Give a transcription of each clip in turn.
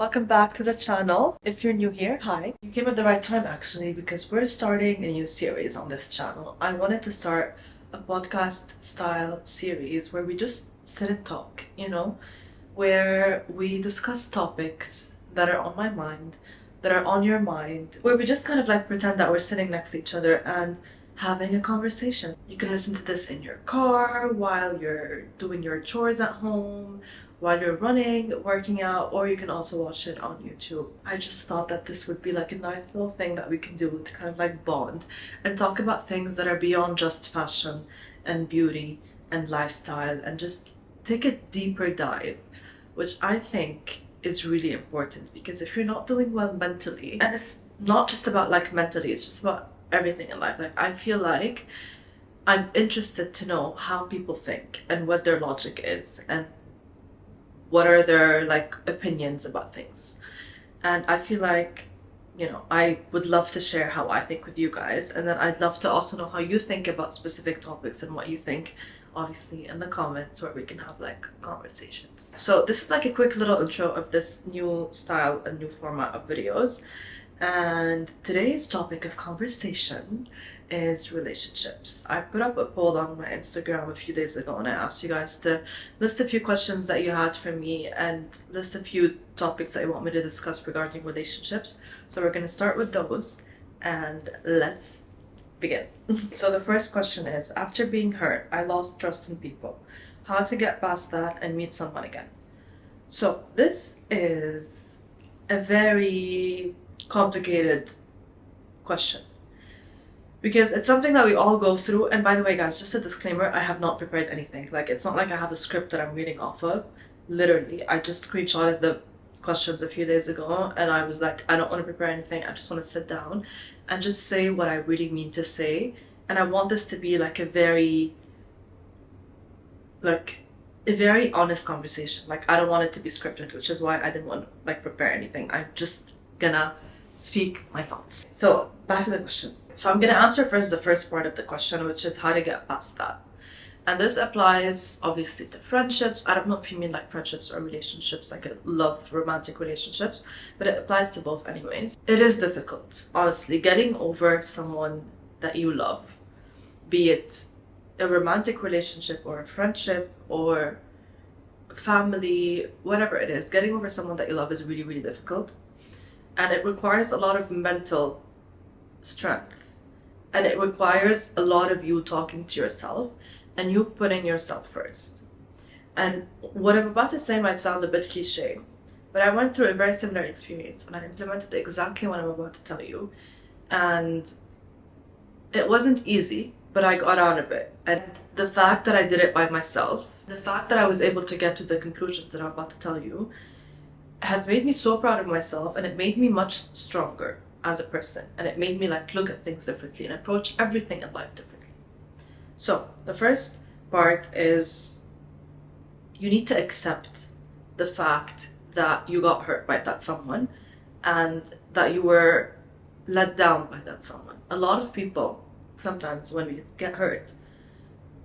Welcome back to the channel. If you're new here, hi. You came at the right time actually, because we're starting a new series on this channel. I wanted to start a podcast style series where we just sit and talk, where we discuss topics that are on my mind, that are on your mind, where we just kind of like pretend that we're sitting next to each other and having a conversation. You can listen to this in your car, while you're doing your chores at home, while you're running, working out, or you can also watch it on YouTube. I just thought that this would be like a nice little thing that we can do to kind of like bond and talk about things that are beyond just fashion and beauty and lifestyle, and just take a deeper dive, which I think is really important, because if you're not doing well mentally, and it's not just about like mentally, it's just about everything in life. Like, I feel like I'm interested to know how people think and what their logic is and what are their like opinions about things. And I feel like, I would love to share how I think with you guys, and then I'd love to also know how you think about specific topics and what you think, obviously, in the comments, where we can have like conversations. So this is like a quick little intro of this new style and new format of videos. And today's topic of conversation is relationships. I put up a poll on my Instagram a few days ago, and I asked you guys to list a few questions that you had for me and list a few topics that you want me to discuss regarding relationships. So we're going to start with those, and let's begin. So the first question is, after being hurt, I lost trust in people. How to get past that and meet someone again? So this is a very complicated question, because it's something that we all go through. And by the way, guys, just a disclaimer, I have not prepared anything. Like, it's not like I have a script that I'm reading off of. Literally, I just screenshotted the questions a few days ago, and I was like, I don't want to prepare anything. I just want to sit down and just say what I really mean to say. And I want this to be like a very honest conversation. Like, I don't want it to be scripted, which is why I didn't want to like prepare anything. I'm just gonna speak my thoughts. So back to the question. So I'm gonna answer first the first part of the question, which is how to get past that. And this applies obviously to friendships. I don't know if you mean like friendships or relationships, like a love, romantic relationships, but it applies to both anyways. It is difficult, honestly, getting over someone that you love, be it a romantic relationship or a friendship or family, whatever it is. Getting over someone that you love is really, really difficult. And it requires a lot of mental strength. And it requires a lot of you talking to yourself and you putting yourself first. And what I'm about to say might sound a bit cliche, but I went through a very similar experience and I implemented exactly what I'm about to tell you. And it wasn't easy, but I got out of it. And the fact that I did it by myself, the fact that I was able to get to the conclusions that I'm about to tell you, has made me so proud of myself, and it made me much stronger as a person, and it made me like look at things differently and approach everything in life differently. So the first part is, you need to accept the fact that you got hurt by that someone and that you were let down by that someone. A lot of people, sometimes when we get hurt,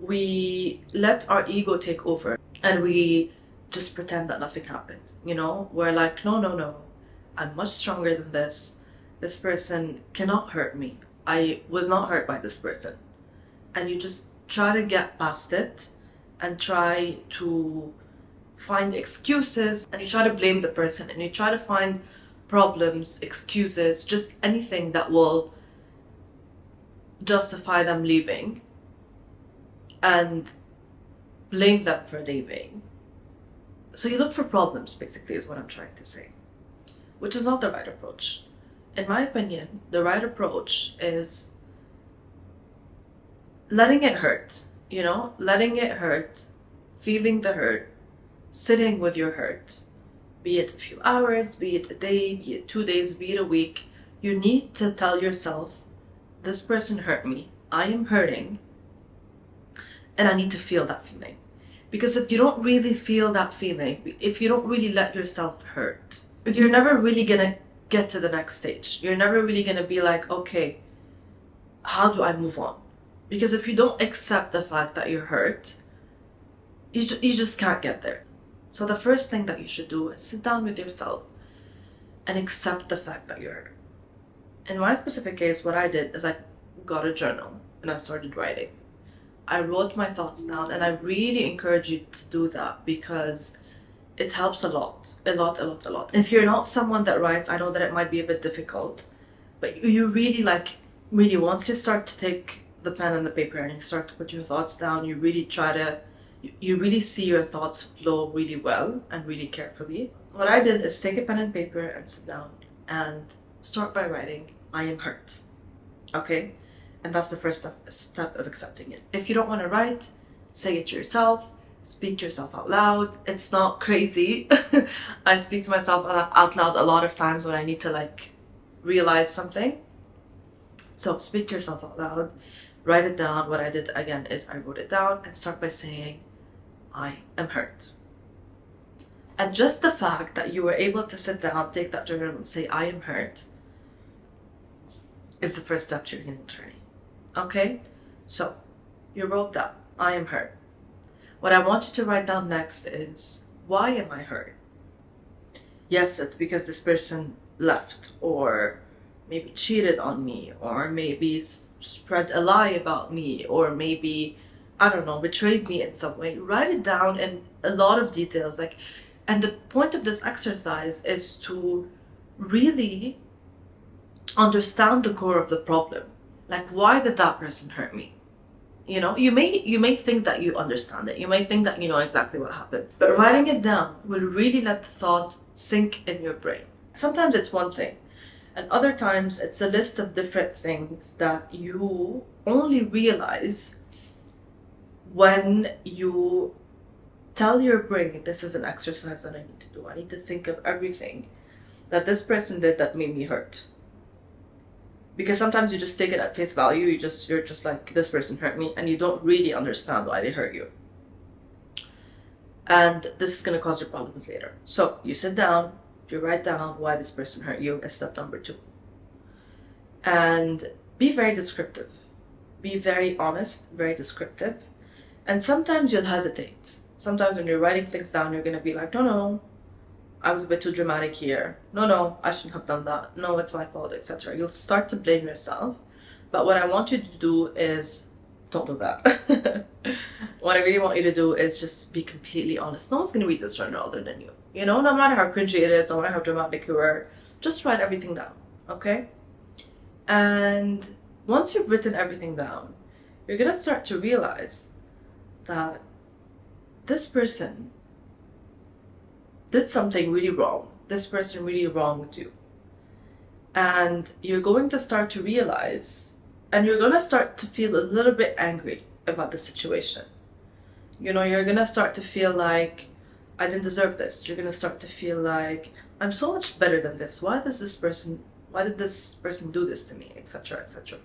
we let our ego take over and we just pretend that nothing happened. We're like, no, I'm much stronger than this. This person cannot hurt me. I was not hurt by this person. And you just try to get past it and try to find excuses, and you try to blame the person, and you try to find problems, excuses, just anything that will justify them leaving and blame them for leaving. So you look for problems, basically, is what I'm trying to say, which is not the right approach. In my opinion, the right approach is letting it hurt, letting it hurt, feeling the hurt, sitting with your hurt, be it a few hours, be it a day, be it 2 days, be it a week. You need to tell yourself, this person hurt me, I am hurting, and I need to feel that feeling. Because if you don't really feel that feeling, if you don't really let yourself hurt, you're never really gonna get to the next stage. You're never really gonna be like, okay, how do I move on? Because if you don't accept the fact that you're hurt, you just can't get there. So the first thing that you should do is sit down with yourself and accept the fact that you're hurt. In my specific case, what I did is I got a journal and I started writing. I wrote my thoughts down, and I really encourage you to do that because it helps a lot, a lot, a lot, a lot. If you're not someone that writes, I know that it might be a bit difficult, but you really really once you start to take the pen and the paper and you start to put your thoughts down, you really try to, you really see your thoughts flow really well and really carefully. What I did is take a pen and paper and sit down and start by writing, I am hurt. Okay? And that's the first step of accepting it. If you don't want to write, say it to yourself, speak to yourself out loud. It's not crazy. I speak to myself out loud a lot of times when I need to realize something. So speak to yourself out loud, write it down. What I did again is I wrote it down and start by saying, I am hurt. And just the fact that you were able to sit down, take that journal and say, I am hurt, is the first step to your healing journey. Okay? So, you wrote that, I am hurt. What I want you to write down next is, why am I hurt? Yes, it's because this person left, or maybe cheated on me, or maybe spread a lie about me, or maybe, I don't know, betrayed me in some way. Write it down in a lot of details. And the point of this exercise is to really understand the core of the problem. Why did that person hurt me? You may think that you understand it. You may think that you know exactly what happened. But writing it down will really let the thought sink in your brain. Sometimes it's one thing, and other times it's a list of different things that you only realize when you tell your brain, this is an exercise that I need to do. I need to think of everything that this person did that made me hurt. Because sometimes you just take it at face value. You're just like, this person hurt me, and you don't really understand why they hurt you. And this is going to cause you problems later. So you sit down, you write down why this person hurt you as step number 2. And be very descriptive. Be very honest, very descriptive. And sometimes you'll hesitate. Sometimes when you're writing things down, you're going to be like, no, I was a bit too dramatic here. No, I shouldn't have done that. No, it's my fault, etc. You'll start to blame yourself. But what I want you to do is don't do that. What I really want you to do is just be completely honest. No one's going to read this journal other than you. No matter how cringy it is, no matter how dramatic you are, just write everything down, okay? And once you've written everything down, you're going to start to realize that this person did something really wrong. This person really wronged you. And you're going to start to realize, and you're going to start to feel a little bit angry about the situation. You're going to start to feel like, I didn't deserve this. You're going to start to feel like, I'm so much better than this. Why did this person do this to me, etc., etc.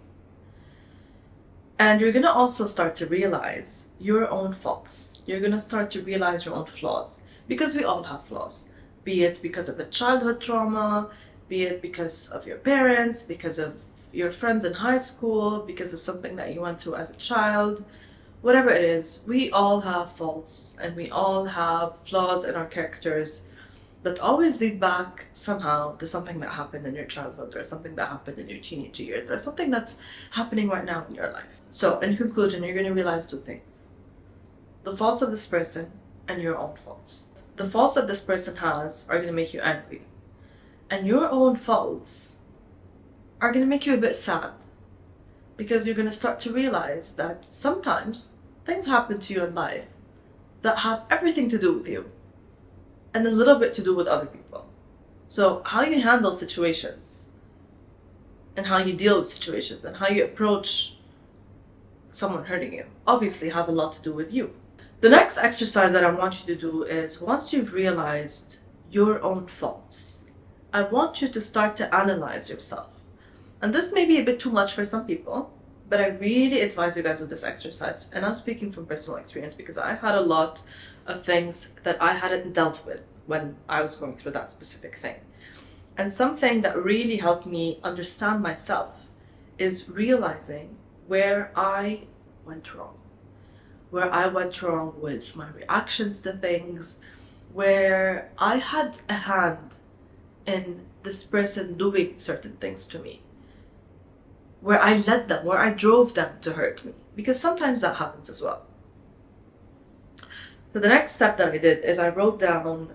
And you're going to also start to realize your own faults. You're going to start to realize your own flaws. Because we all have flaws, be it because of a childhood trauma, be it because of your parents, because of your friends in high school, because of something that you went through as a child, whatever it is, we all have faults and we all have flaws in our characters that always lead back somehow to something that happened in your childhood, or something that happened in your teenage years, or something that's happening right now in your life. So in conclusion, you're going to realize 2 things. The faults of this person and your own faults. The faults that this person has are going to make you angry. And your own faults are going to make you a bit sad. Because you're going to start to realize that sometimes things happen to you in life that have everything to do with you. And a little bit to do with other people. So how you handle situations, and how you deal with situations, and how you approach someone hurting you, obviously has a lot to do with you. The next exercise that I want you to do is, once you've realized your own faults, I want you to start to analyze yourself. And this may be a bit too much for some people, but I really advise you guys with this exercise. And I'm speaking from personal experience because I had a lot of things that I hadn't dealt with when I was going through that specific thing. And something that really helped me understand myself is realizing where I went wrong. Where I went wrong with my reactions to things, where I had a hand in this person doing certain things to me, where I led them, where I drove them to hurt me, because sometimes that happens as well. So the next step that I did is I wrote down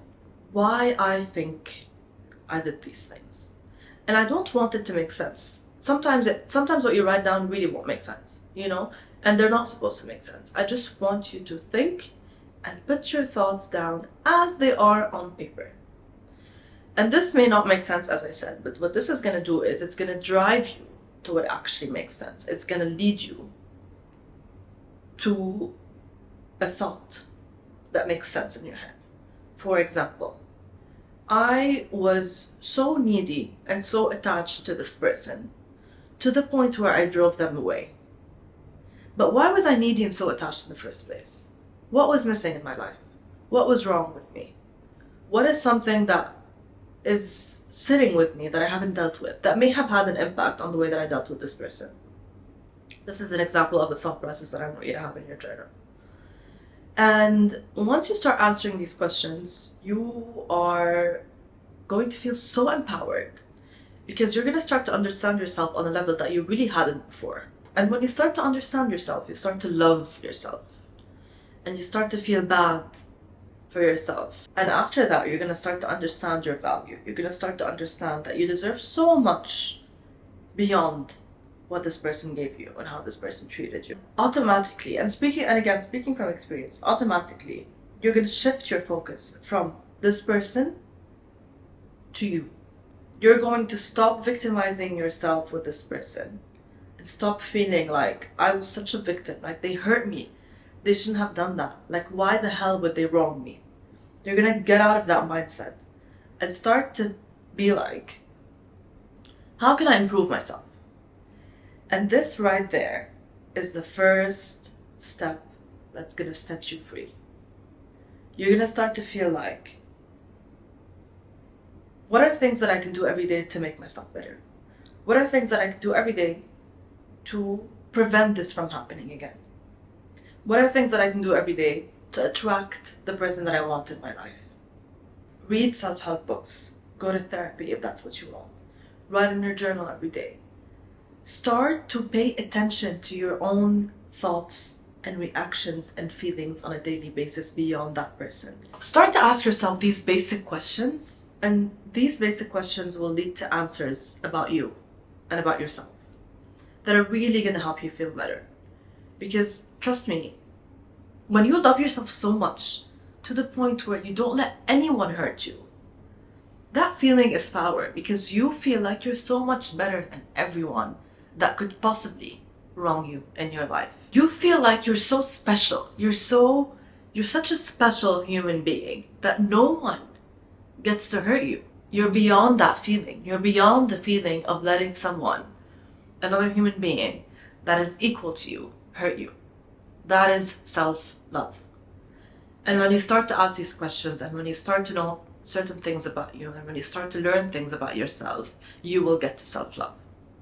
why I think I did these things. And I don't want it to make sense. Sometimes what you write down really won't make sense, and they're not supposed to make sense. I just want you to think and put your thoughts down as they are on paper. And this may not make sense, as I said, but what this is going to do is it's going to drive you to what actually makes sense. It's going to lead you to a thought that makes sense in your head. For example, I was so needy and so attached to this person to the point where I drove them away. But why was I needy and so attached in the first place? What was missing in my life? What was wrong with me? What is something that is sitting with me that I haven't dealt with, that may have had an impact on the way that I dealt with this person? This is an example of a thought process that I want you to have in your journal. And once you start answering these questions, you are going to feel so empowered, because you're going to start to understand yourself on a level that you really hadn't before. And when you start to understand yourself, you start to love yourself. And you start to feel bad for yourself. And after that, you're going to start to understand your value. You're going to start to understand that you deserve so much beyond what this person gave you and how this person treated you. Automatically, and speaking from experience, automatically, you're going to shift your focus from this person to you. You're going to stop victimizing yourself with this person and stop feeling like I was such a victim, like they hurt me. They shouldn't have done that. Like, why the hell would they wrong me? You're going to get out of that mindset and start to be like, how can I improve myself? And this right there is the first step that's going to set you free. You're going to start to feel like, what are things that I can do every day to make myself better? What are things that I can do every day to prevent this from happening again? What are things that I can do every day to attract the person that I want in my life? Read self-help books. Go to therapy if that's what you want. Write in your journal every day. Start to pay attention to your own thoughts and reactions and feelings on a daily basis beyond that person. Start to ask yourself these basic questions, and these basic questions will lead to answers about you and about yourself that are really going to help you feel better. Because trust me, when you love yourself so much to the point where you don't let anyone hurt you, that feeling is power, because you feel like you're so much better than everyone that could possibly wrong you in your life. You feel like you're so special. You're such a special human being that no one gets to hurt you. You're beyond that feeling. You're beyond the feeling of letting someone, another human being that is equal to you, hurt you. That is self-love. And when you start to ask these questions, and when you start to know certain things about you, and when you start to learn things about yourself, you will get to self-love.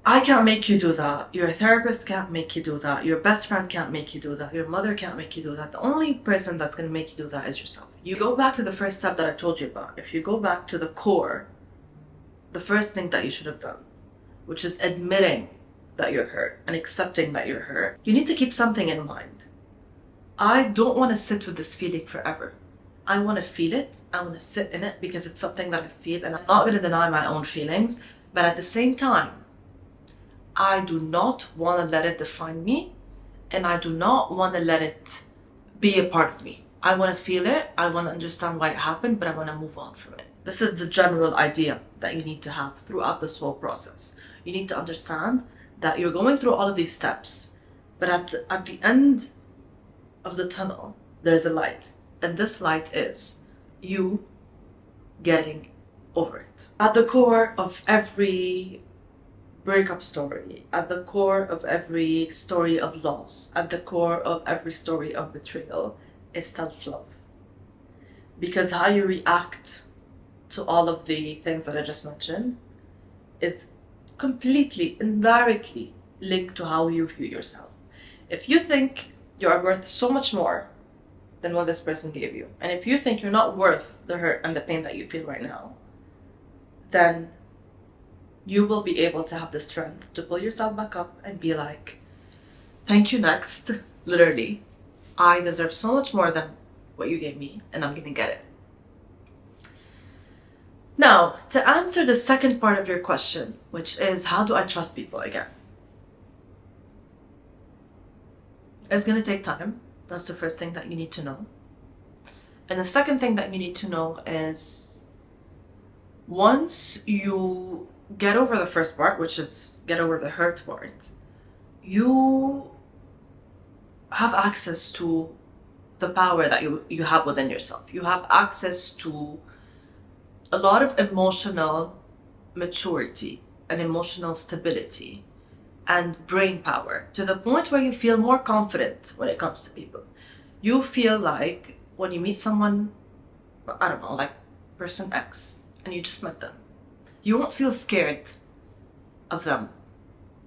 I can't make you do that. Your therapist can't make you do that. Your best friend can't make you do that. Your mother can't make you do that. The only person that's going to make you do that is yourself. You go back to the first step that I told you about. If you go back to the core, the first thing that you should have done, which is admitting that you're hurt and accepting that you're hurt, you need to keep something in mind. I don't want to sit with this feeling forever. I want to feel it. I want to sit in it because it's something that I feel, and I'm not going to deny my own feelings, but at the same time, I do not want to let it define me, and I do not want to let it be a part of me. I want to feel it, I want to understand why it happened, but I want to move on from it. This is the general idea that you need to have throughout this whole process. You need to understand that you're going through all of these steps, but at the end of the tunnel, there's a light. And this light is you getting over it. At the core of every breakup story, at the core of every story of loss, at the core of every story of betrayal is self-love. Because how you react to all of the things that I just mentioned is completely, indirectly linked to how you view yourself. If you think you are worth so much more than what this person gave you, and if you think you're not worth the hurt and the pain that you feel right now, then you will be able to have the strength to pull yourself back up and be like, thank you, next. Literally, I deserve so much more than what you gave me, and I'm gonna get it. Now, to answer the second part of your question, which is how do I trust people again? It's gonna take time. That's the first thing that you need to know. And the second thing that you need to know is once you get over the first part, which is get over the hurt part, you have access to the power that you have within yourself. You have access to a lot of emotional maturity and emotional stability and brain power to the point where you feel more confident when it comes to people. You feel like when you meet someone, I don't know, like person X, and you just met them, you won't feel scared of them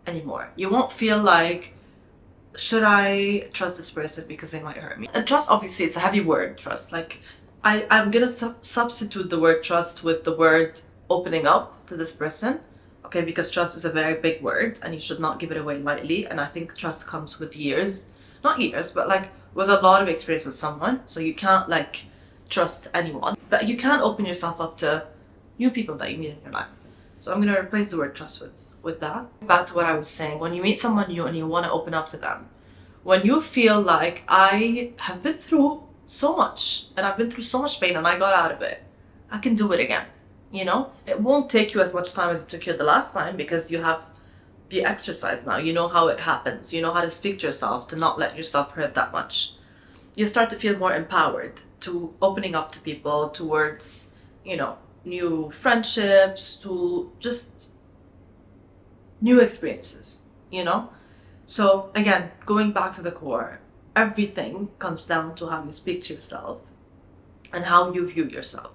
anymore. You won't feel like, should I trust this person because they might hurt me? And trust, obviously, it's a heavy word, trust. Like, I'm gonna substitute the word trust with the word opening up to this person, okay? Because trust is a very big word and you should not give it away lightly. And I think trust comes with years, not years, but like with a lot of experience with someone. So you can't like trust anyone, but you can open yourself up to new people that you meet in your life. So I'm gonna replace the word trust with that. Back to what I was saying, when you meet someone new and you want to open up to them, when you feel like I have been through so much and I've been through so much pain and I got out of it, I can do it again. You know, it won't take you as much time as it took you the last time because you have the exercise now. You know how it happens. You know how to speak to yourself to not let yourself hurt that much. You start to feel more empowered to opening up to people, towards, you know, new friendships, to just new experiences, you know? So again, going back to the core, everything comes down to how you speak to yourself and how you view yourself.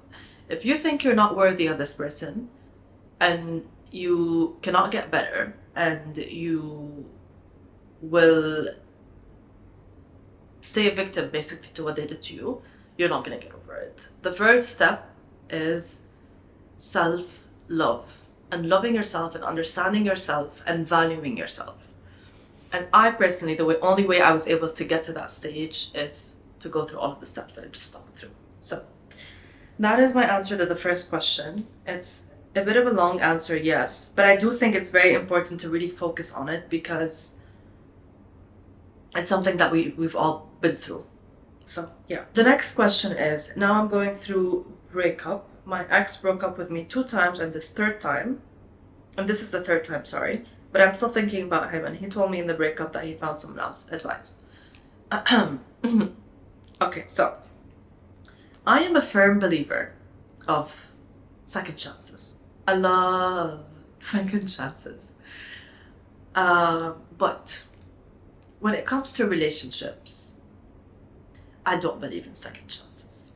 If you think you're not worthy of this person and you cannot get better and you will stay a victim basically to what they did to you, you're not going to get over it. The first step is self-love and loving yourself and understanding yourself and valuing yourself. And I personally, the only way I was able to get to that stage is to go through all of the steps that I just talked through. So that is my answer to the first question. It's a bit of a long answer, yes, but I do think it's very important to really focus on it because it's something that we've all been through. So yeah. The next question is, now I'm going through breakup. My ex broke up with me 2 times and this is the third time, sorry. But I'm still thinking about him and he told me in the breakup that he found someone else. Advice. Okay, so I am a firm believer of second chances. I love second chances. But when it comes to relationships, I don't believe in second chances,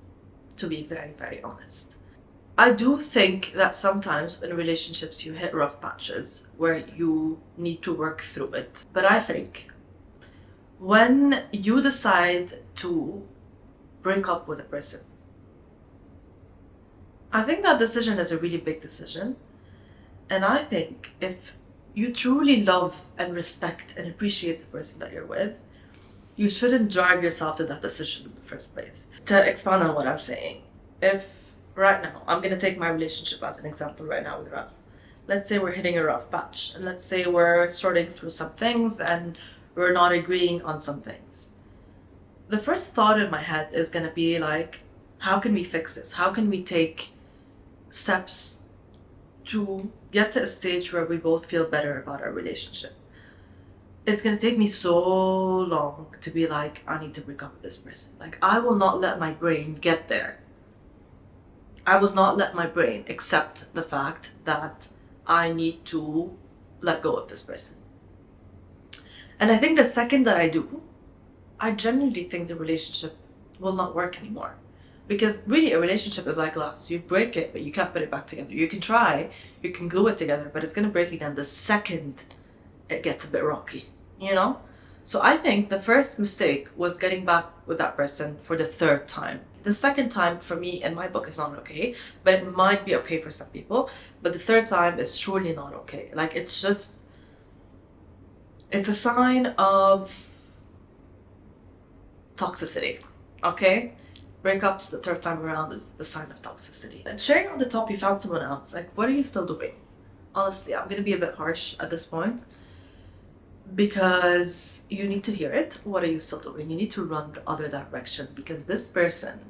to be very, very honest. I do think that sometimes in relationships you hit rough patches where you need to work through it. But I think when you decide to break up with a person, I think that decision is a really big decision. And I think if you truly love and respect and appreciate the person that you're with, you shouldn't drive yourself to that decision in the first place. To expand on what I'm saying, if right now, I'm going to take my relationship as an example right now with Ralph. Let's say we're hitting a rough patch, and let's say we're sorting through some things and we're not agreeing on some things. The first thought in my head is going to be like, how can we fix this? How can we take steps to get to a stage where we both feel better about our relationship? It's going to take me so long to be like, I need to break up with this person. Like, I will not let my brain get there. I will not let my brain accept the fact that I need to let go of this person. And I think the second that I do, I genuinely think the relationship will not work anymore. Because really a relationship is like glass. You break it, but you can't put it back together. You can try, you can glue it together, but it's going to break again the second it gets a bit rocky, you know? So I think the first mistake was getting back with that person for the third time. The second time, for me, in my book, is not okay, but it might be okay for some people. But the third time is surely not okay. Like, it's just, it's a sign of toxicity, okay? Breakups the third time around is the sign of toxicity. And sharing on the top, you found someone else. Like, what are you still doing? Honestly, I'm gonna be a bit harsh at this point because you need to hear it. What are you still doing? You need to run the other direction because this person,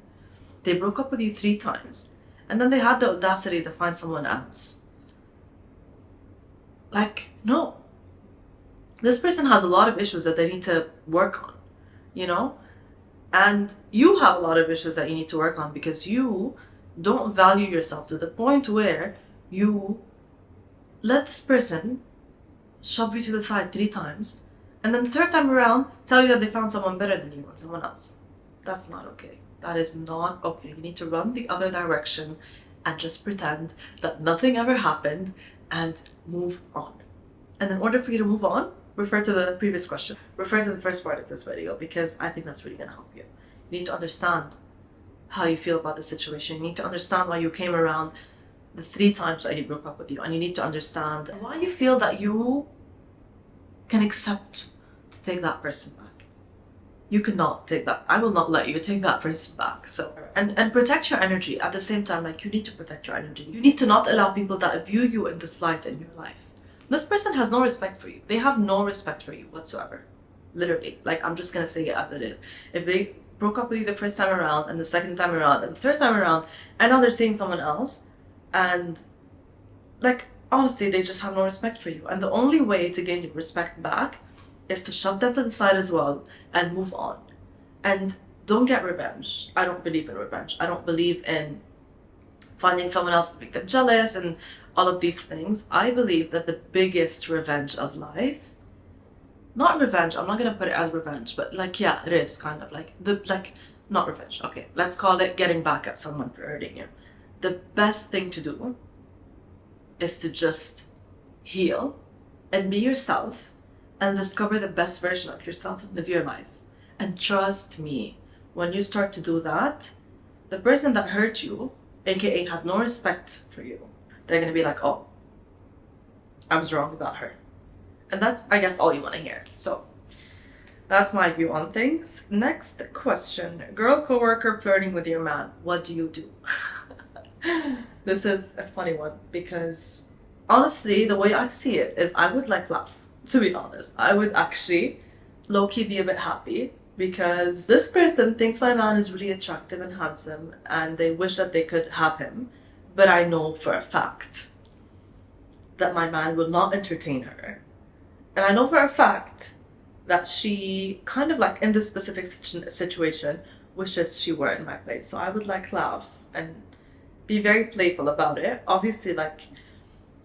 they broke up with you 3 times and then they had the audacity to find someone else. Like, no. This person has a lot of issues that they need to work on, you know? And you have a lot of issues that you need to work on because you don't value yourself to the point where you let this person shove you to the side 3 times and then the third time around tell you that they found someone better than you and someone else. That's not okay. That is not okay. You need to run the other direction and just pretend that nothing ever happened and move on. And in order for you to move on, refer to the previous question. Refer to the first part of this video because I think that's really going to help you. You need to understand how you feel about the situation. You need to understand why you came around the 3 times that he broke up with you. And you need to understand why you feel that you can accept to take that person back. You cannot take that. I will not let you take that person back. So, and protect your energy at the same time. Like, you need to protect your energy. You need to not allow people that view you in this light in your life. This person has no respect for you. They have no respect for you whatsoever. Literally. Like, I'm just gonna say it as it is. If they broke up with you the first time around and the second time around and the third time around and now they're seeing someone else and, like, honestly, they just have no respect for you. And the only way to gain your respect back is to shove them to the side as well and move on. And don't get revenge. I don't believe in revenge. I don't believe in finding someone else to make them jealous and all of these things. I believe that the biggest revenge of life, not revenge, I'm not gonna put it as revenge, but like, yeah, it is kind of like not revenge. Okay, let's call it getting back at someone for hurting you. The best thing to do is to just heal and be yourself and discover the best version of yourself and live your life. And trust me, when you start to do that, the person that hurt you, aka had no respect for you, they're gonna be like, oh, I was wrong about her. And that's, I guess, all you want to hear. So that's my view on things. Next question. Girl coworker flirting with your man. What do you do? This is a funny one because honestly, the way I see it is I would like laugh, to be honest. I would actually low-key be a bit happy because this person thinks my man is really attractive and handsome and they wish that they could have him. But I know for a fact that my man will not entertain her. And I know for a fact that she kind of like in this specific situation wishes she were in my place. So I would like laugh and be very playful about it. Obviously, like,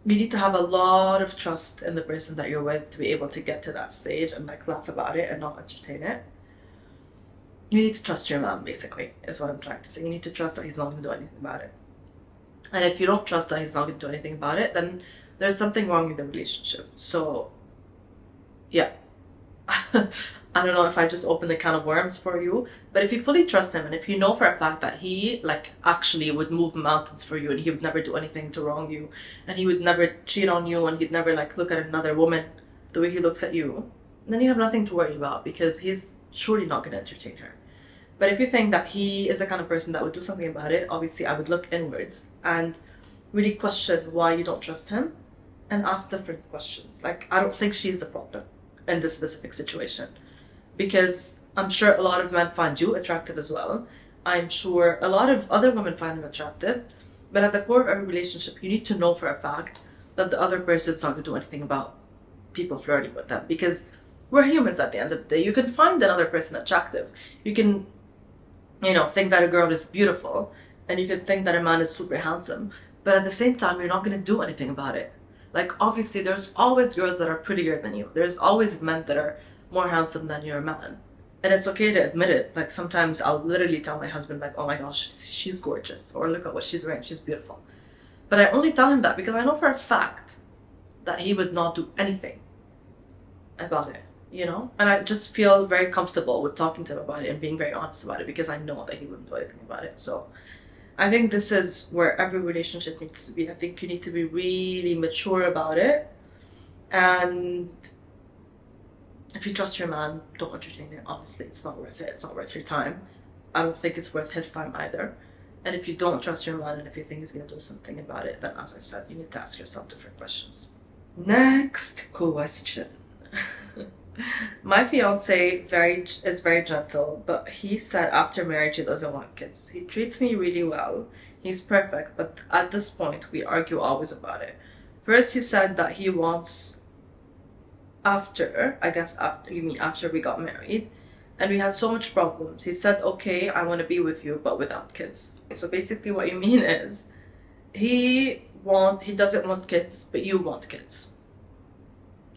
you need to have a lot of trust in the person that you're with to be able to get to that stage and like laugh about it and not entertain it. You need to trust your man, basically, is what I'm trying to say. You need to trust that he's not going to do anything about it. And if you don't trust that he's not going to do anything about it, then there's something wrong with the relationship. So, yeah. I don't know if I just opened a can of worms for you, but if you fully trust him and if you know for a fact that he like actually would move mountains for you and he would never do anything to wrong you and he would never cheat on you and he'd never like look at another woman the way he looks at you, then you have nothing to worry about because he's surely not going to entertain her. But if you think that he is the kind of person that would do something about it, obviously I would look inwards and really question why you don't trust him and ask different questions. Like, I don't think she's the problem in this specific situation. Because I'm sure a lot of men find you attractive as well. I'm sure a lot of other women find them attractive. But at the core of every relationship, you need to know for a fact that the other person's not going to do anything about people flirting with them. Because we're humans at the end of the day. You can find another person attractive. You can, think that a girl is beautiful. And you can think that a man is super handsome. But at the same time, you're not going to do anything about it. Like, obviously, there's always girls that are prettier than you. There's always men that are more handsome than your man. And it's okay to admit it. Like, sometimes I'll literally tell my husband, like, oh my gosh, she's gorgeous. Or look at what she's wearing, she's beautiful. But I only tell him that because I know for a fact that he would not do anything about it. you know? And I just feel very comfortable with talking to him about it and being very honest about it because I know that he wouldn't do anything about it. So I think this is where every relationship needs to be. I think you need to be really mature about it. And if you trust your man, don't entertain it. Honestly, it's not worth it. It's not worth your time. I don't think it's worth his time either. And if you don't trust your man and if you think he's going to do something about it, then as I said, you need to ask yourself different questions. Next question. My fiance is very gentle, but he said after marriage he doesn't want kids. He treats me really well. He's perfect, but at this point we argue always about it. First he said that he wants after we got married, and we had so much problems. He said, okay, I want to be with you, but without kids. So basically what you mean is he doesn't want kids, but you want kids.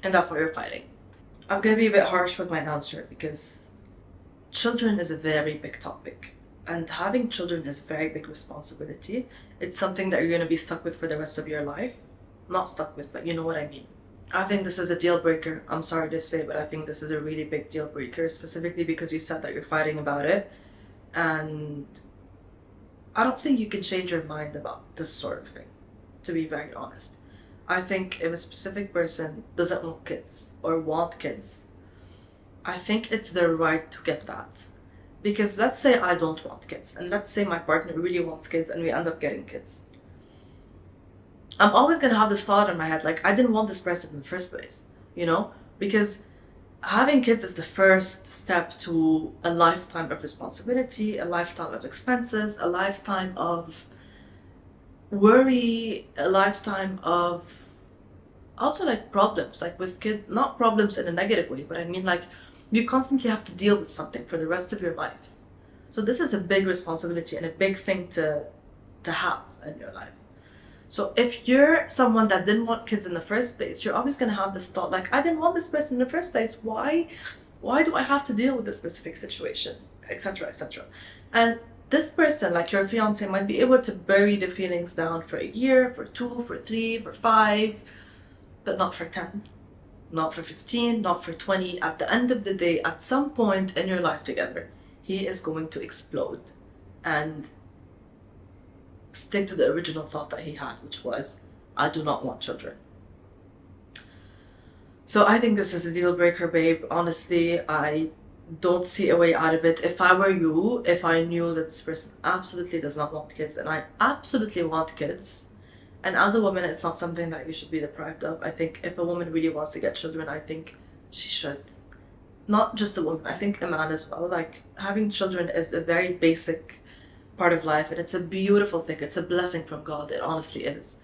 And that's why you're fighting. I'm gonna be a bit harsh with my answer because children is a very big topic. And having children is a very big responsibility. It's something that you're gonna be stuck with for the rest of your life. Not stuck with, but you know what I mean. I think this is a deal breaker. I'm sorry to say, but I think this is a really big deal breaker, specifically because you said that you're fighting about it. And I don't think you can change your mind about this sort of thing, to be very honest. I think if a specific person doesn't want kids or want kids, I think it's their right to get that. Because let's say I don't want kids, and let's say my partner really wants kids and we end up getting kids. I'm always gonna have this thought in my head, like, I didn't want this person in the first place, you know? Because having kids is the first step to a lifetime of responsibility, a lifetime of expenses, a lifetime of worry, a lifetime of also like problems, like with kids, not problems in a negative way, but I mean like you constantly have to deal with something for the rest of your life. So this is a big responsibility and a big thing to have in your life. So if you're someone that didn't want kids in the first place, you're always gonna have this thought like, I didn't want this person in the first place. Why do I have to deal with this specific situation, etc., etc. And this person, like your fiance, might be able to bury the feelings down for a year, for 2, for 3, for 5, but not for 10, not for 15, not for 20. At the end of the day, at some point in your life together, he is going to explode and stick to the original thought that he had, which was, I do not want children. So I think this is a deal breaker, babe. Honestly, I don't see a way out of it. If I were you, if I knew that this person absolutely does not want kids and I absolutely want kids, and as a woman, it's not something that you should be deprived of. I think if a woman really wants to get children, I think she should. Not just a woman, I think a man as well. Like, having children is a very basic part of life and it's a beautiful thing. It's a blessing from God. It honestly is.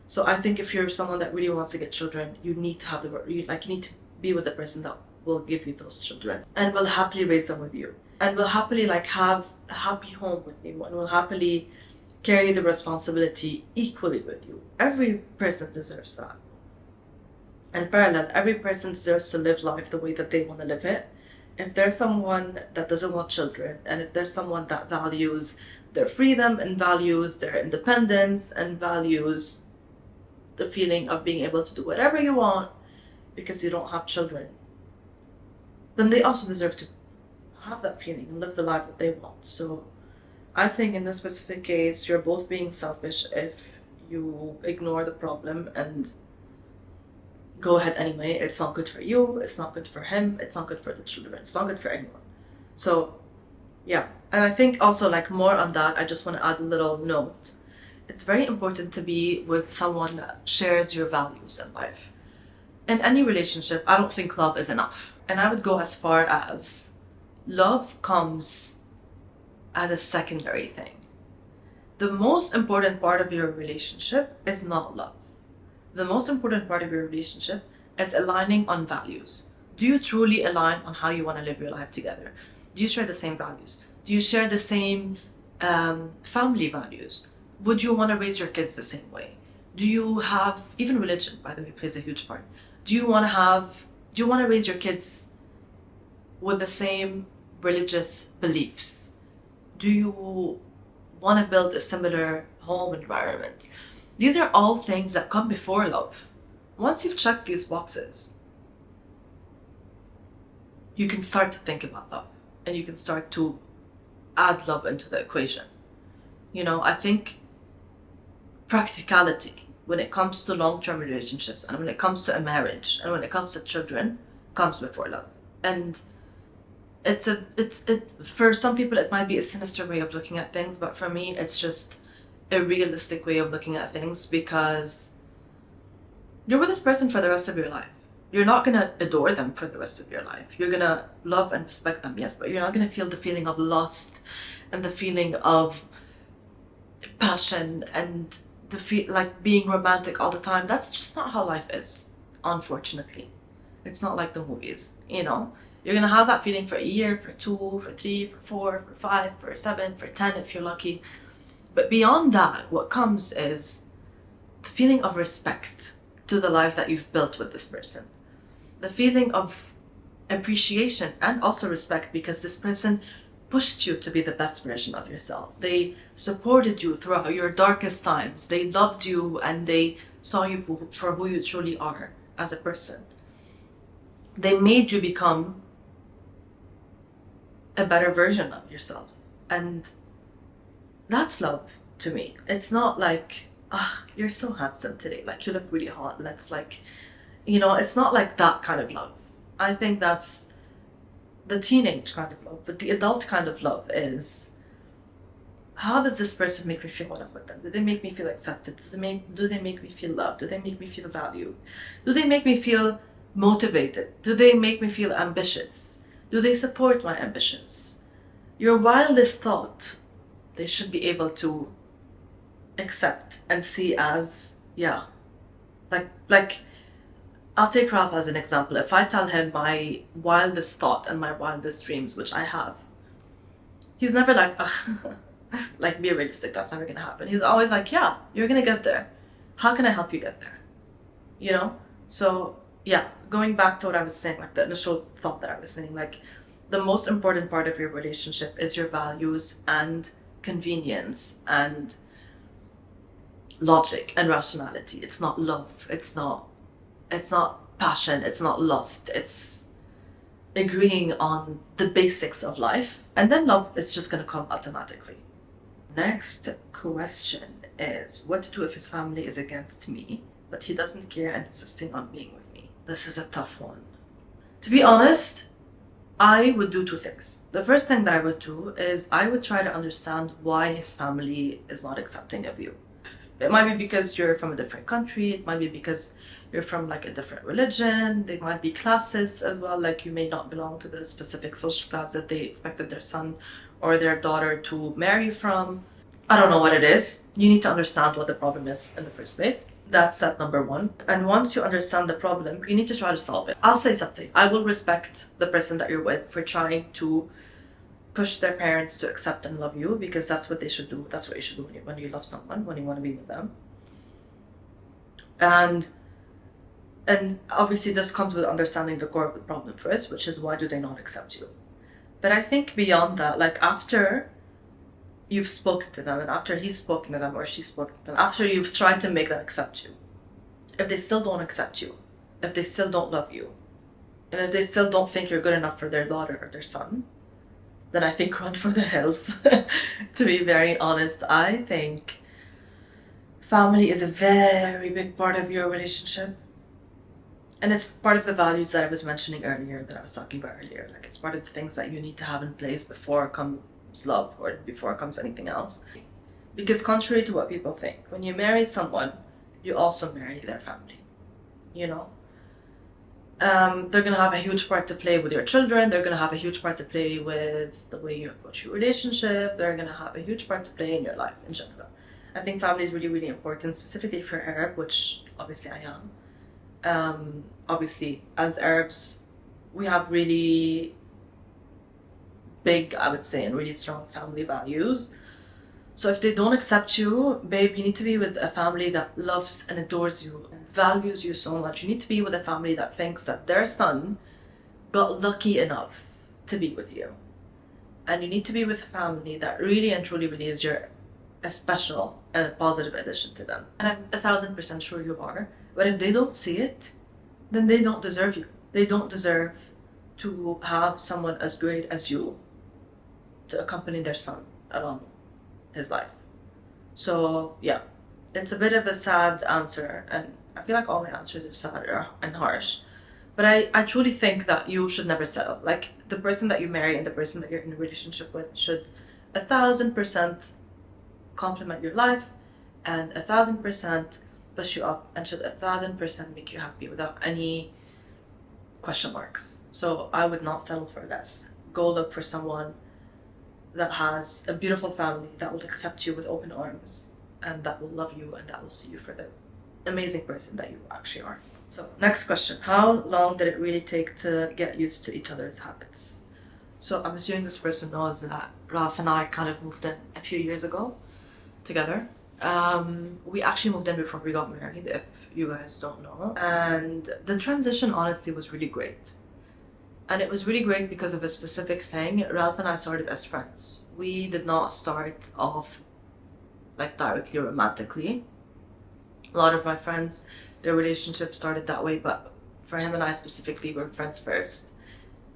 So I think if you're someone that really wants to get children, you need to have you need to be with the person that will give you those children and will happily raise them with you and will happily like have a happy home with you and will happily carry the responsibility equally with you. Every person deserves that. And parallel, every person deserves to live life the way that they want to live it. If there's someone that doesn't want children, and if there's someone that values their freedom and values their independence and values the feeling of being able to do whatever you want because you don't have children, then they also deserve to have that feeling and live the life that they want. So I think in this specific case, you're both being selfish if you ignore the problem and go ahead anyway. It's not good for you, it's not good for him, it's not good for the children, it's not good for anyone. So yeah, and I think also like more on that, I just want to add a little note. It's very important to be with someone that shares your values in life. In any relationship, I don't think love is enough. And I would go as far as love comes as a secondary thing. The most important part of your relationship is not love. The most important part of your relationship is aligning on values. Do you truly align on how you want to live your life together? Do you share the same values? Do you share the same family values? Would you want to raise your kids the same way? Do you have, even religion, by the way, plays a huge part. Do you want to raise your kids with the same religious beliefs? Do you want to build a similar home environment? These are all things that come before love. Once you've checked these boxes, you can start to think about love and you can start to add love into the equation. I think practicality when it comes to long-term relationships and when it comes to a marriage and when it comes to children comes before love. And for some people it might be a sinister way of looking at things, but for me it's just a realistic way of looking at things, because you're with this person for the rest of your life. You're not gonna adore them for the rest of your life. You're gonna love and respect them, yes, but you're not gonna feel the feeling of lust and the feeling of passion and the like being romantic all the time. That's just not how life is, unfortunately. It's not like the movies, You're gonna have that feeling for a year, for 2, for 3, for 4, for 5, for 7, for 10 if you're lucky. But beyond that, what comes is the feeling of respect to the life that you've built with this person. The feeling of appreciation and also respect because this person pushed you to be the best version of yourself. They supported you throughout your darkest times. They loved you and they saw you for who you truly are as a person. They made you become a better version of yourself. And that's love to me. It's not like, you're so handsome today. Like, you look really hot. Let's it's not like that kind of love. I think that's the teenage kind of love. But the adult kind of love is, how does this person make me feel when I'm with them? Do they make me feel accepted? Do they make me feel loved? Do they make me feel valued? Do they make me feel motivated? Do they make me feel ambitious? Do they support my ambitions? Your wildest thought, they should be able to accept and see as, yeah. Like I'll take Ralph as an example. If I tell him my wildest thought and my wildest dreams, which I have, he's never like, like, be realistic, that's never gonna happen. He's always like, yeah, you're gonna get there. How can I help you get there? So yeah, going back to what I was saying, like the initial thought that I was saying, like the most important part of your relationship is your values and convenience and logic and rationality. It's not love. It's not passion. It's not lust. It's agreeing on the basics of life. And then love is just gonna come automatically. Next question is, what to do if his family is against me, but he doesn't care and insisting on being with me? This is a tough one. To be honest, I would do 2 things. The first thing that I would do is I would try to understand why his family is not accepting of you. It might be because you're from a different country. It might be because you're from like a different religion. They might be classes as well. Like, you may not belong to the specific social class that they expected their son or their daughter to marry from. I don't know what it is. You need to understand what the problem is in the first place. That's step number 1. And once you understand the problem, you need to try to solve it. I'll say something. I will respect the person that you're with for trying to push their parents to accept and love you, because that's what they should do. That's what you should do when you love someone, when you want to be with them. And obviously this comes with understanding the core of the problem first, which is, why do they not accept you? But I think beyond that, like after you've spoken to them and after he's spoken to them or she's spoken to them, after you've tried to make them accept you, if they still don't accept you, if they still don't love you, and if they still don't think you're good enough for their daughter or their son, then I think run for the hills. To be very honest, I think family is a very big part of your relationship. And it's part of the values that I was mentioning earlier, that I was talking about earlier. Like, it's part of the things that you need to have in place before comes love or before comes anything else. Because contrary to what people think, when you marry someone, you also marry their family. They're going to have a huge part to play with your children. They're going to have a huge part to play with the way you approach your relationship. They're going to have a huge part to play in your life in general. I think family is really, really important, specifically if you're Arab, which obviously I am. Obviously, as Arabs, we have really big, I would say, and really strong family values. So if they don't accept you, babe, you need to be with a family that loves and adores you and values you so much. You need to be with a family that thinks that their son got lucky enough to be with you. And you need to be with a family that really and truly believes you're a special and a positive addition to them. And I'm 1,000% sure you are. But if they don't see it, then they don't deserve you. They don't deserve to have someone as great as you to accompany their son along his life. So yeah, it's a bit of a sad answer, and I feel like all my answers are sad and harsh. But I truly think that you should never settle. Like the person that you marry and the person that you're in a relationship with should 1,000% complement your life and 1,000% push you up and should 1,000% make you happy without any question marks. So I would not settle for less. Go look for someone that has a beautiful family that will accept you with open arms and that will love you and that will see you for the amazing person that you actually are. So next question, how long did it really take to get used to each other's habits? So I'm assuming this person knows that Ralph and I kind of moved in a few years ago together. We actually moved in before we got married, if you guys don't know. And the transition honestly was really great. And it was really great because of a specific thing. Ralph and I started as friends. We did not start off like directly romantically. A lot of my friends, their relationship started that way, but for him and I specifically, we're friends first.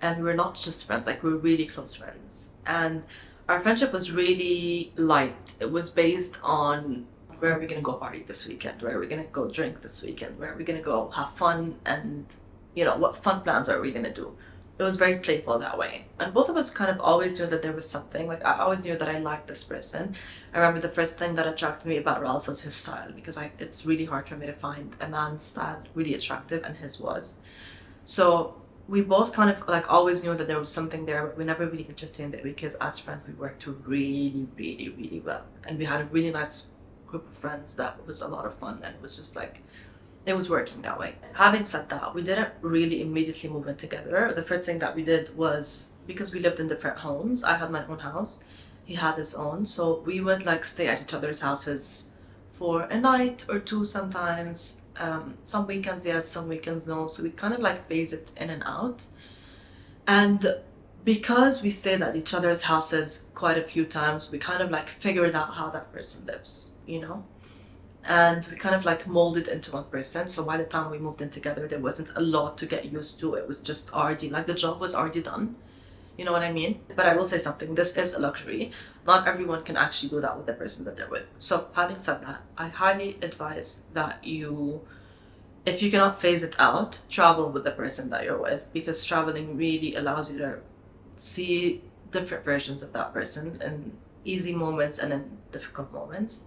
And we're not just friends, like we're really close friends. And our friendship was really light. It was based on where are we gonna go party this weekend? Where are we gonna go drink this weekend? Where are we gonna go have fun? And what fun plans are we gonna do? It was very playful that way. And both of us kind of always knew that there was something. Like I always knew that I liked this person. I remember the first thing that attracted me about Ralph was his style, because it's really hard for me to find a man's style really attractive, and his was. So we both kind of like always knew that there was something there, but we never really entertained it because as friends we worked really, really, really well. And we had a really nice group of friends that was a lot of fun, and it was just like it was working that way. Having said that, we didn't really immediately move in together. The first thing that we did was, because we lived in different homes, I had my own house, he had his own, so we would like stay at each other's houses for a night or two sometimes. Some weekends yes, some weekends no, so we kind of like phase it in and out. And because we stayed at each other's houses quite a few times, we kind of like figured out how that person lives, and we kind of like molded into one person. So by the time we moved in together, there wasn't a lot to get used to. It was just already like the job was already done. You know what I mean? But I will say something, this is a luxury. Not everyone can actually do that with the person that they're with. So having said that, I highly advise that if you cannot phase it out, travel with the person that you're with, because traveling really allows you to see different versions of that person in easy moments and in difficult moments.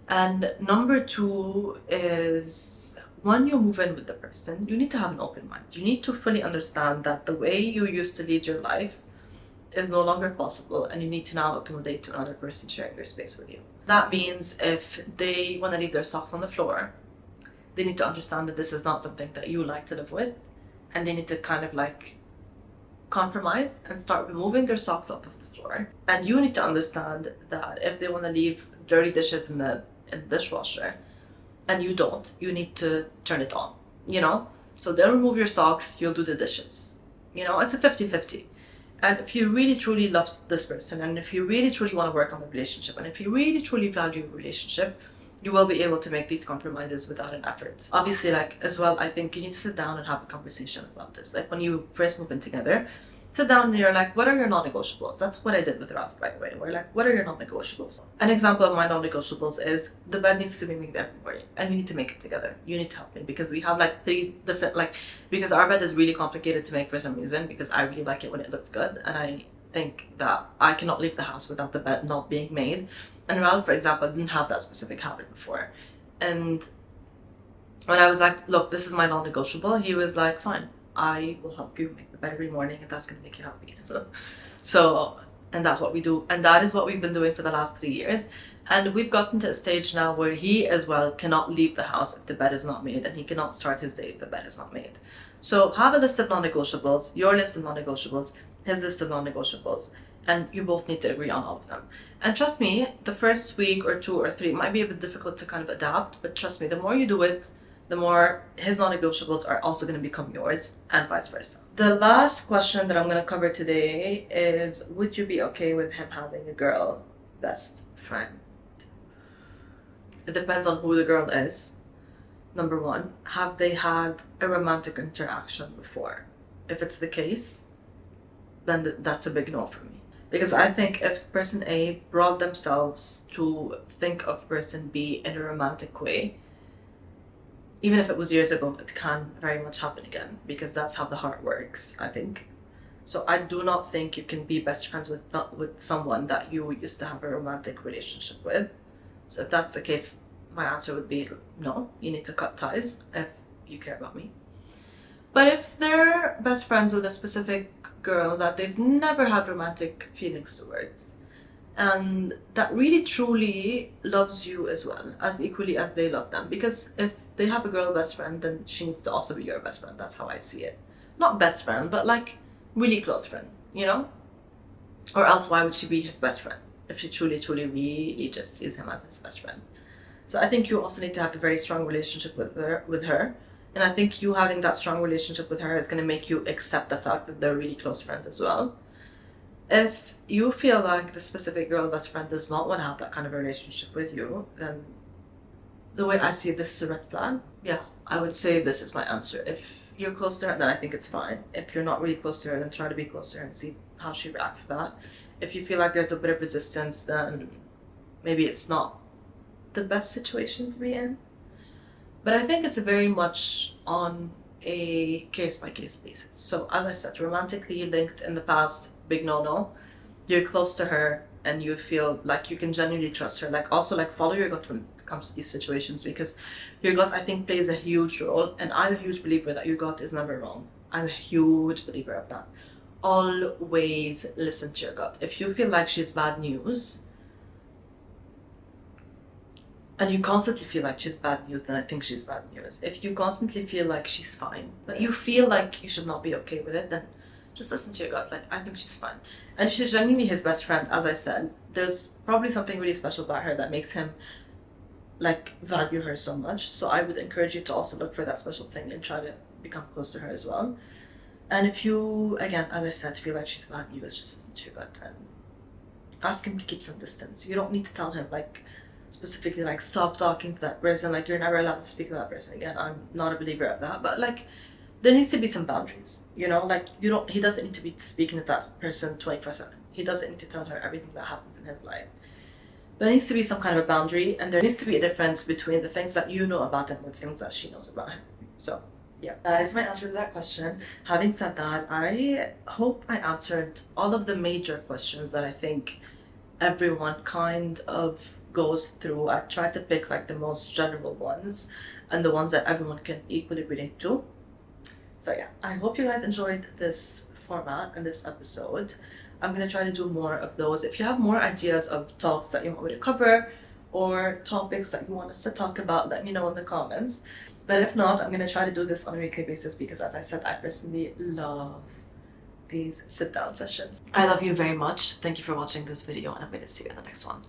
And number two is, when you move in with the person, you need to have an open mind. You need to fully understand that the way you used to lead your life is no longer possible, and you need to now accommodate to another person sharing your space with you. That means if they want to leave their socks on the floor, they need to understand that this is not something that you like to live with, and they need to kind of like compromise and start removing their socks off of the floor. And you need to understand that if they want to leave dirty dishes in the dishwasher and you don't, you need to turn it on, so they'll remove your socks, you'll do the dishes. It's a 50-50. And if you really truly love this person, and if you really truly want to work on the relationship, and if you really truly value a relationship, you will be able to make these compromises without an effort. Obviously, like as well, I think you need to sit down and have a conversation about this. Like when you first move in together, sit down and you're like, what are your non-negotiables? That's what I did with Ralph, by the way. We're like, what are your non-negotiables? An example of my non-negotiables is the bed needs to be made every morning, and we need to make it together. You need to help me because we have like 3 different, because our bed is really complicated to make for some reason, because I really like it when it looks good, and I think that I cannot leave the house without the bed not being made. And Ralph, for example, didn't have that specific habit before. And when I was like, look, this is my non-negotiable, he was like, fine, I will help you make the bed every morning, and that's going to make you happy. So, and that's what we do. And that is what we've been doing for the last 3 years. And we've gotten to a stage now where he as well cannot leave the house if the bed is not made, and he cannot start his day if the bed is not made. So have a list of non-negotiables, your list of non-negotiables, his list of non-negotiables, and you both need to agree on all of them. And trust me, the first week or 2 or 3 might be a bit difficult to kind of adapt, but trust me, the more you do it, the more his non-negotiables are also going to become yours, and vice versa. The last question that I'm going to cover today is, would you be okay with him having a girl best friend? It depends on who the girl is. Number one, have they had a romantic interaction before? if it's the case, then that's a big no for me. Because I think if person A brought themselves to think of person B in a romantic way, even if it was years ago, it can very much happen again, because that's how the heart works, I think. So I do not think you can be best friends with someone that you used to have a romantic relationship with. So if that's the case, my answer would be no, you need to cut ties if you care about me. But if they're best friends with a specific girl that they've never had romantic feelings towards, and that really truly loves you as well, as equally as they love them, because if they have a girl best friend, then she needs to also be your best friend. That's how I see it. Not best friend, but like really close friend, you know? Or else why would she be his best friend if she truly, truly, really just sees him as his best friend? So I think you also need to have a very strong relationship with her. And I think you having that strong relationship with her is going to make you accept the fact that they're really close friends as well. If you feel like the specific girl best friend does not want to have that kind of a relationship with you, then the way I see this is a red flag. Yeah, I would say this is my answer. If you're close to her, then I think it's fine. If you're not really close to her, then try to be close to her and see how she reacts to that. If you feel like there's a bit of resistance, then maybe it's not the best situation to be in. But I think it's very much on a case-by-case basis. So as I said, romantically linked in the past, big no-no. You're close to her and you feel like you can genuinely trust her. Like also like follow your gut when it comes to these situations, because your gut, I think, plays a huge role. And I'm a huge believer that your gut is never wrong. I'm a huge believer of that. Always listen to your gut. If you feel like she's bad news, and you constantly feel like she's bad news, then I think she's bad news. If you constantly feel like she's fine, but you feel like you should not be okay with it, then just listen to your gut. Like, I think she's fine. And if she's genuinely his best friend, as I said, there's probably something really special about her that makes him like value her so much. So I would encourage you to also look for that special thing and try to become close to her as well. And if you, again, as I said, feel like she's bad news, just listen to your gut and ask him to keep some distance. You don't need to tell him like specifically like stop talking to that person, like you're never allowed to speak to that person again. I'm not a believer of that, but like there needs to be some boundaries, you know? Like he doesn't need to be speaking to that person 24/7. He doesn't need to tell her everything that happens in his life. There needs to be some kind of a boundary, and there needs to be a difference between the things that you know about him and the things that she knows about him. So yeah, that is my answer to that question. Having said that, I hope I answered all of the major questions that I think everyone kind of goes through. I tried to pick like the most general ones and the ones that everyone can equally relate to. So yeah, I hope you guys enjoyed this format and this episode. I'm gonna try to do more of those. If you have more ideas of talks that you want me to cover or topics that you want us to talk about, let me know in the comments. But if not, I'm gonna try to do this on a weekly basis because, as I said, I personally love these sit-down sessions. I love you very much. Thank you for watching this video, and I'm gonna see you in the next one.